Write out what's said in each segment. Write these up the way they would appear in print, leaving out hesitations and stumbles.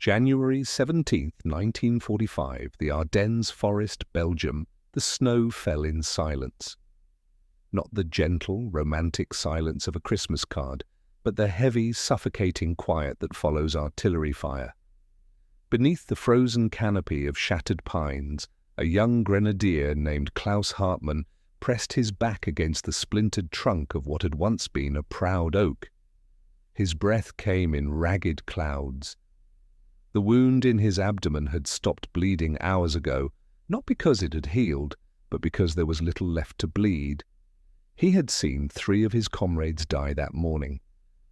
January 17th, 1945, the Ardennes forest, Belgium, the snow fell in silence. Not the gentle, romantic silence of a Christmas card, but the heavy, suffocating quiet that follows artillery fire. Beneath the frozen canopy of shattered pines, a young grenadier named Klaus Hartmann pressed his back against the splintered trunk of what had once been a proud oak. His breath came in ragged clouds. The wound in his abdomen had stopped bleeding hours ago, not because it had healed, but because there was little left to bleed. He had seen 3 of his comrades die that morning,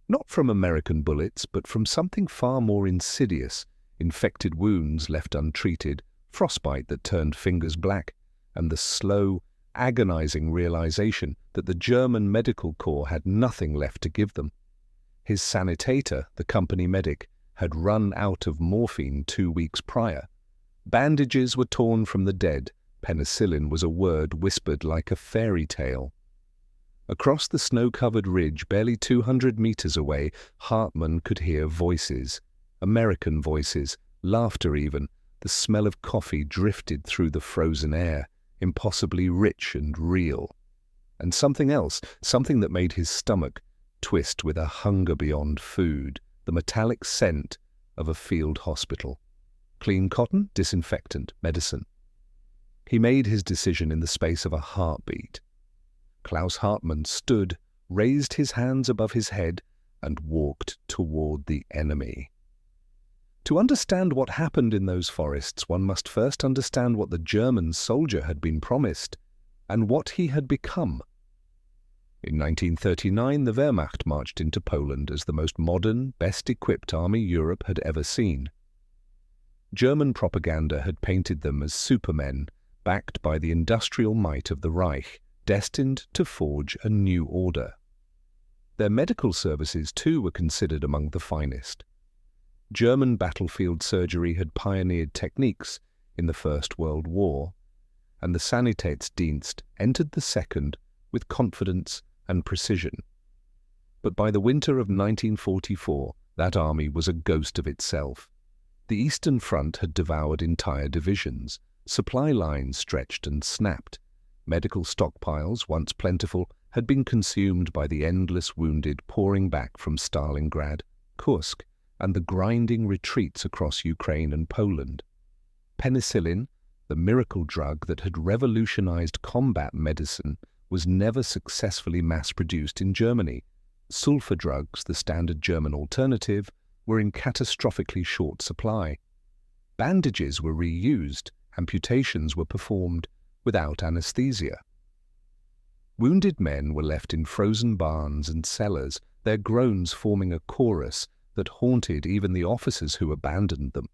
not from American bullets, but from something far more insidious: infected wounds left untreated, frostbite that turned fingers black, and the slow, agonizing realization that the German medical corps had nothing left to give them. His sanitator, the company medic, had run out of morphine 2 weeks prior. Bandages were torn from the dead. Penicillin was a word whispered like a fairy tale. Across the snow-covered ridge, barely 200 meters away, Hartmann could hear voices. American voices, laughter even. The smell of coffee drifted through the frozen air, impossibly rich and real. And something else, something that made his stomach twist with a hunger beyond food. The metallic scent of a field hospital. Clean cotton, disinfectant, medicine. He made his decision in the space of a heartbeat. Klaus Hartmann stood, raised his hands above his head, and walked toward the enemy. To understand what happened in those forests, one must first understand what the German soldier had been promised, and what he had become. In 1939, the Wehrmacht marched into Poland as the most modern, best-equipped army Europe had ever seen. German propaganda had painted them as supermen, backed by the industrial might of the Reich, destined to forge a new order. Their medical services, too, were considered among the finest. German battlefield surgery had pioneered techniques in the First World War, and the Sanitätsdienst entered the Second with confidence and precision. But by the winter of 1944, that army was a ghost of itself. The Eastern Front had devoured entire divisions, supply lines stretched and snapped, medical stockpiles, once plentiful, had been consumed by the endless wounded pouring back from Stalingrad, Kursk, and the grinding retreats across Ukraine and Poland. Penicillin, the miracle drug that had revolutionized combat medicine, was never successfully mass-produced in Germany. Sulfur drugs, the standard German alternative, were in catastrophically short supply. Bandages were reused, amputations were performed without anesthesia. Wounded men were left in frozen barns and cellars, their groans forming a chorus that haunted even the officers who abandoned them.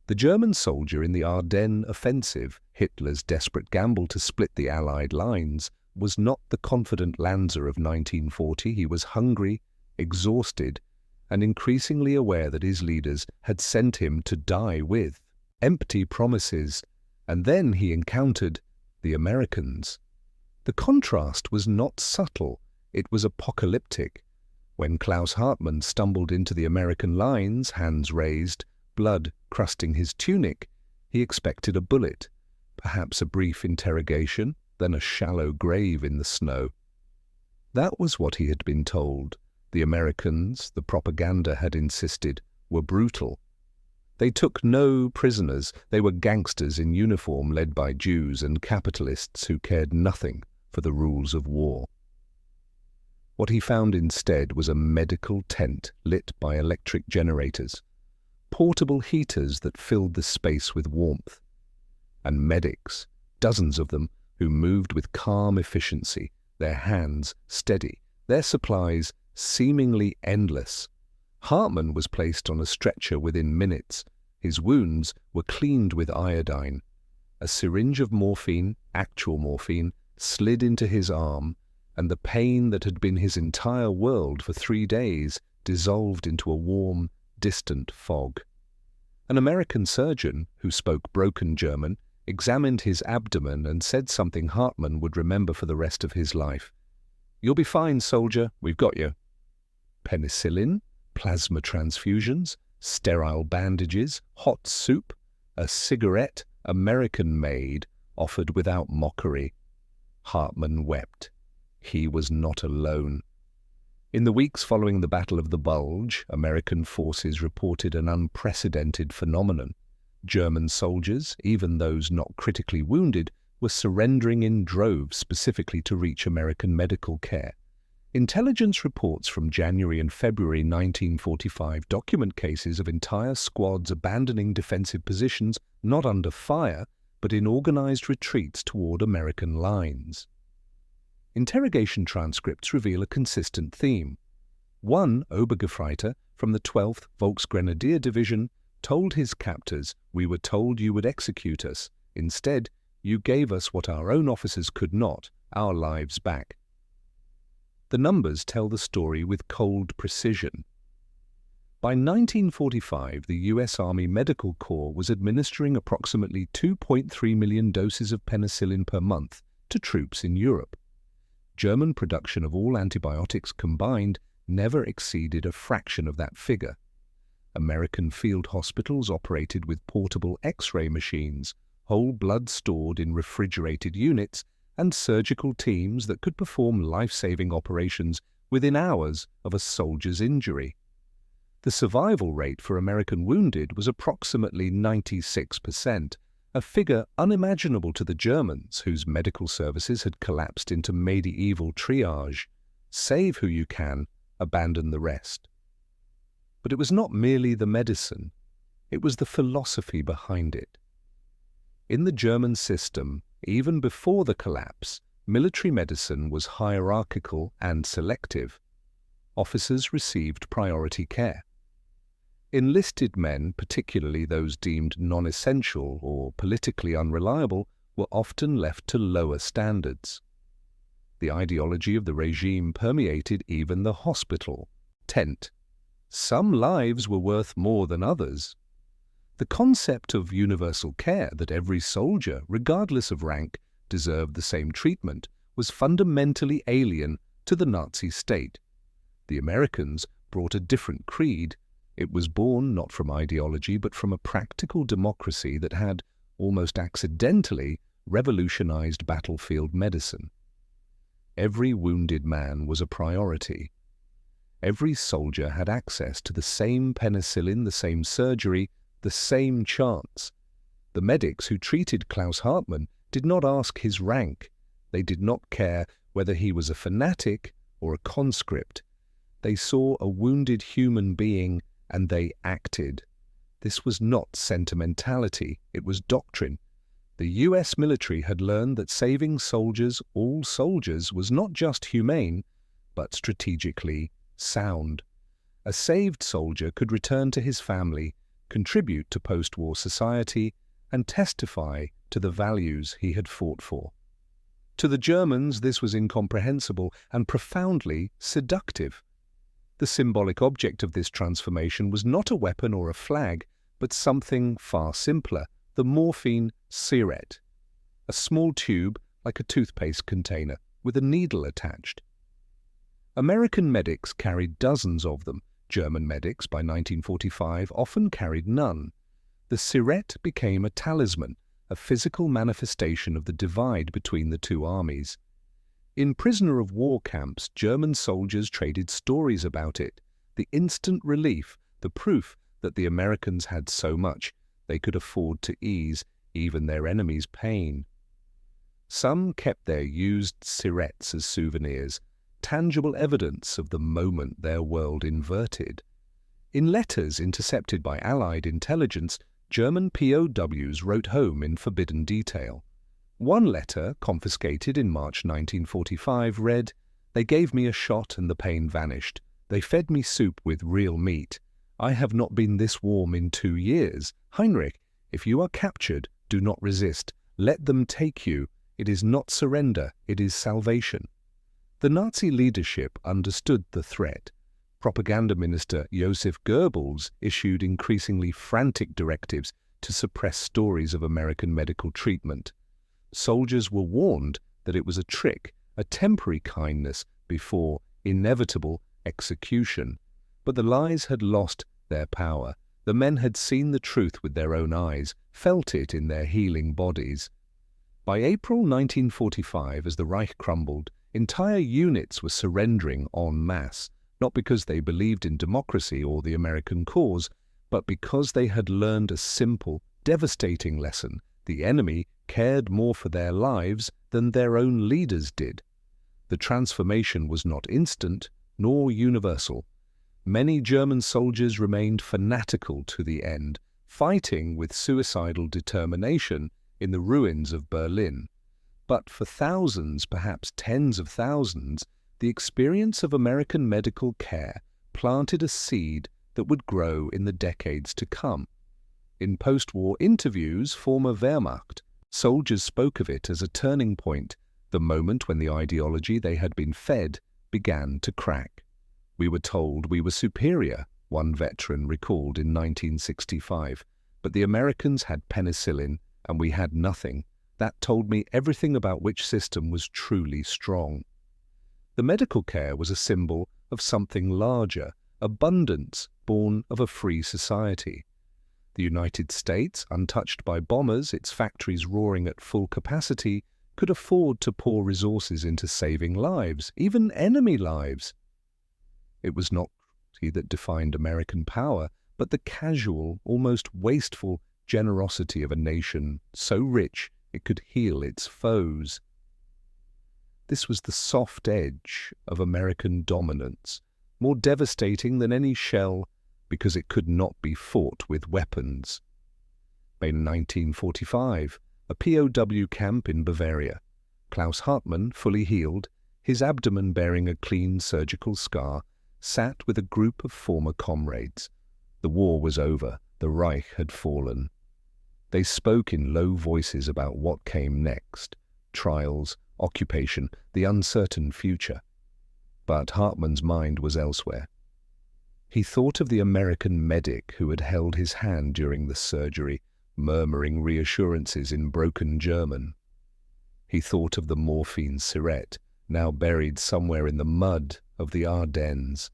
The German soldier in the Ardennes offensive, Hitler's desperate gamble to split the Allied lines, was not the confident Lanzer of 1940. He was hungry, exhausted, and increasingly aware that his leaders had sent him to die with empty promises. And then he encountered the Americans. The contrast was not subtle, it was apocalyptic. When Klaus Hartmann stumbled into the American lines, hands raised, blood crusting his tunic, he expected a bullet, perhaps a brief interrogation, then a shallow grave in the snow. That was what he had been told. The Americans, the propaganda had insisted, were brutal. They took no prisoners. They were gangsters in uniform led by Jews and capitalists who cared nothing for the rules of war. What he found instead was a medical tent lit by electric generators, portable heaters that filled the space with warmth, and medics, dozens of them, who moved with calm efficiency, their hands steady, their supplies seemingly endless. Hartmann was placed on a stretcher within minutes. His wounds were cleaned with iodine. A syringe of morphine, actual morphine, slid into his arm, and the pain that had been his entire world for 3 days dissolved into a warm, distant fog. An American surgeon, who spoke broken German, examined his abdomen and said something Hartmann would remember for the rest of his life. "You'll be fine, soldier. We've got you." Penicillin, plasma transfusions, Sterile bandages, hot soup, a cigarette, American-made, offered without mockery. Hartman wept. He was not alone. In the weeks following the Battle of the Bulge, American forces reported an unprecedented phenomenon. German soldiers, even those not critically wounded, were surrendering in droves specifically to reach American medical care. Intelligence reports from January and February 1945 document cases of entire squads abandoning defensive positions not under fire, but in organized retreats toward American lines. Interrogation transcripts reveal a consistent theme. One Obergefreiter from the 12th Volksgrenadier Division told his captors, "We were told you would execute us. Instead, you gave us what our own officers could not, our lives back." The numbers tell the story with cold precision. By 1945, the U.S. Army Medical Corps was administering approximately 2.3 million doses of penicillin per month to troops in Europe. German production of all antibiotics combined never exceeded a fraction of that figure. American field hospitals operated with portable X-ray machines, whole blood stored in refrigerated units, and surgical teams that could perform life-saving operations within hours of a soldier's injury. The survival rate for American wounded was approximately 96%, a figure unimaginable to the Germans, whose medical services had collapsed into medieval triage: save who you can, abandon the rest. But it was not merely the medicine, it was the philosophy behind it. In the German system, even before the collapse, military medicine was hierarchical and selective. Officers received priority care. Enlisted men, particularly those deemed non-essential or politically unreliable, were often left to lower standards. The ideology of the regime permeated even the hospital tent. Some lives were worth more than others. The concept of universal care, that every soldier, regardless of rank, deserved the same treatment, was fundamentally alien to the Nazi state. The Americans brought a different creed. It was born not from ideology but from a practical democracy that had, almost accidentally, revolutionized battlefield medicine. Every wounded man was a priority. Every soldier had access to the same penicillin, the same surgery, the same chance. The medics who treated Klaus Hartmann did not ask his rank. They did not care whether he was a fanatic or a conscript. They saw a wounded human being and they acted. This was not sentimentality, it was doctrine. The US military had learned that saving soldiers, all soldiers, was not just humane, but strategically sound. A saved soldier could return to his family, contribute to post-war society, and testify to the values he had fought for. To the Germans, this was incomprehensible and profoundly seductive. The symbolic object of this transformation was not a weapon or a flag, but something far simpler, the morphine cigarette, a small tube like a toothpaste container with a needle attached. American medics carried dozens of them. German medics, by 1945, often carried none. The cigarette became a talisman, a physical manifestation of the divide between the two armies. In prisoner of war camps, German soldiers traded stories about it, the instant relief, the proof that the Americans had so much they could afford to ease even their enemies' pain. Some kept their used cigarettes as souvenirs, tangible evidence of the moment their world inverted. In letters intercepted by Allied intelligence, German POWs wrote home in forbidden detail. One letter, confiscated in March 1945, read, "They gave me a shot and the pain vanished. They fed me soup with real meat. I have not been this warm in 2 years. Heinrich, if you are captured, do not resist. Let them take you. It is not surrender, it is salvation." The Nazi leadership understood the threat. Propaganda Minister Joseph Goebbels issued increasingly frantic directives to suppress stories of American medical treatment. Soldiers were warned that it was a trick, a temporary kindness before inevitable execution. But the lies had lost their power. The men had seen the truth with their own eyes, felt it in their healing bodies. By April 1945, as the Reich crumbled, entire units were surrendering en masse, not because they believed in democracy or the American cause, but because they had learned a simple, devastating lesson: the enemy cared more for their lives than their own leaders did. The transformation was not instant, nor universal. Many German soldiers remained fanatical to the end, fighting with suicidal determination in the ruins of Berlin. But for thousands, perhaps tens of thousands, the experience of American medical care planted a seed that would grow in the decades to come. In post-war interviews, former Wehrmacht soldiers spoke of it as a turning point, the moment when the ideology they had been fed began to crack. "We were told we were superior," one veteran recalled in 1965, "but the Americans had penicillin and we had nothing. That told me everything about which system was truly strong." The medical care was a symbol of something larger, abundance born of a free society. The United States, untouched by bombers, its factories roaring at full capacity, could afford to pour resources into saving lives, even enemy lives. It was not cruelty that defined American power, but the casual, almost wasteful generosity of a nation so rich it could heal its foes. This was the soft edge of American dominance, more devastating than any shell because it could not be fought with weapons. In 1945, a POW camp in Bavaria. Klaus Hartmann, fully healed, his abdomen bearing a clean surgical scar, sat with a group of former comrades. The war was over, the Reich had fallen. They spoke in low voices about what came next: trials, occupation, the uncertain future. But Hartmann's mind was elsewhere. He thought of the American medic who had held his hand during the surgery, murmuring reassurances in broken German. He thought of the morphine syringe, now buried somewhere in the mud of the Ardennes.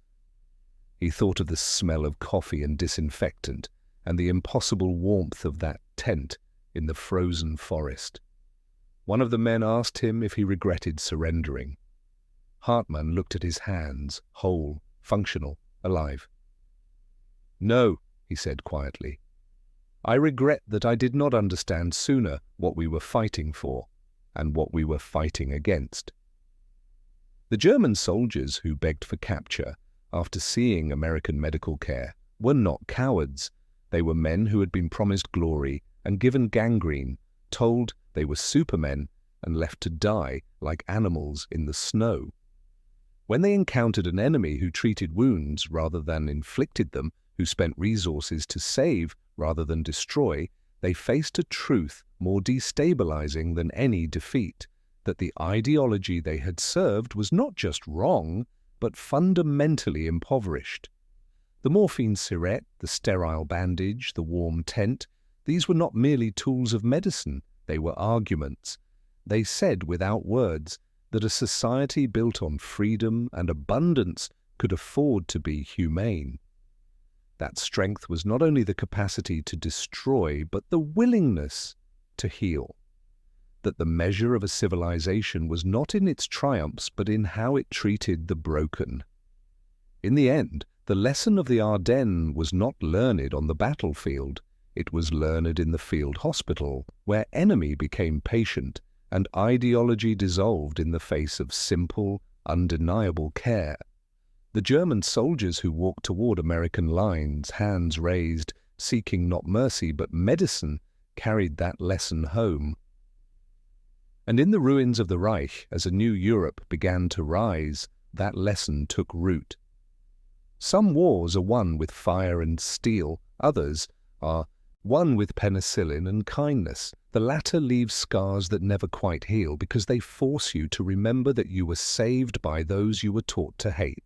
He thought of the smell of coffee and disinfectant, and the impossible warmth of that tent in the frozen forest. One of the men asked him if he regretted surrendering. Hartmann looked at his hands, whole, functional, alive. "No," he said quietly. "I regret that I did not understand sooner what we were fighting for and what we were fighting against." The German soldiers who begged for capture after seeing American medical care were not cowards. They were men who had been promised glory and given gangrene, told they were supermen and left to die like animals in the snow. When they encountered an enemy who treated wounds rather than inflicted them, who spent resources to save rather than destroy, they faced a truth more destabilizing than any defeat: that the ideology they had served was not just wrong, but fundamentally impoverished. The morphine syringe, the sterile bandage, the warm tent, these were not merely tools of medicine, they were arguments. They said without words that a society built on freedom and abundance could afford to be humane. That strength was not only the capacity to destroy, but the willingness to heal. That the measure of a civilization was not in its triumphs, but in how it treated the broken. In the end, the lesson of the Ardennes was not learned on the battlefield. It was learned in the field hospital, where enemy became patient and ideology dissolved in the face of simple, undeniable care. The German soldiers who walked toward American lines, hands raised, seeking not mercy but medicine, carried that lesson home. And in the ruins of the Reich, as a new Europe began to rise, that lesson took root. Some wars are won with fire and steel, others are won with penicillin and kindness. The latter leaves scars that never quite heal because they force you to remember that you were saved by those you were taught to hate.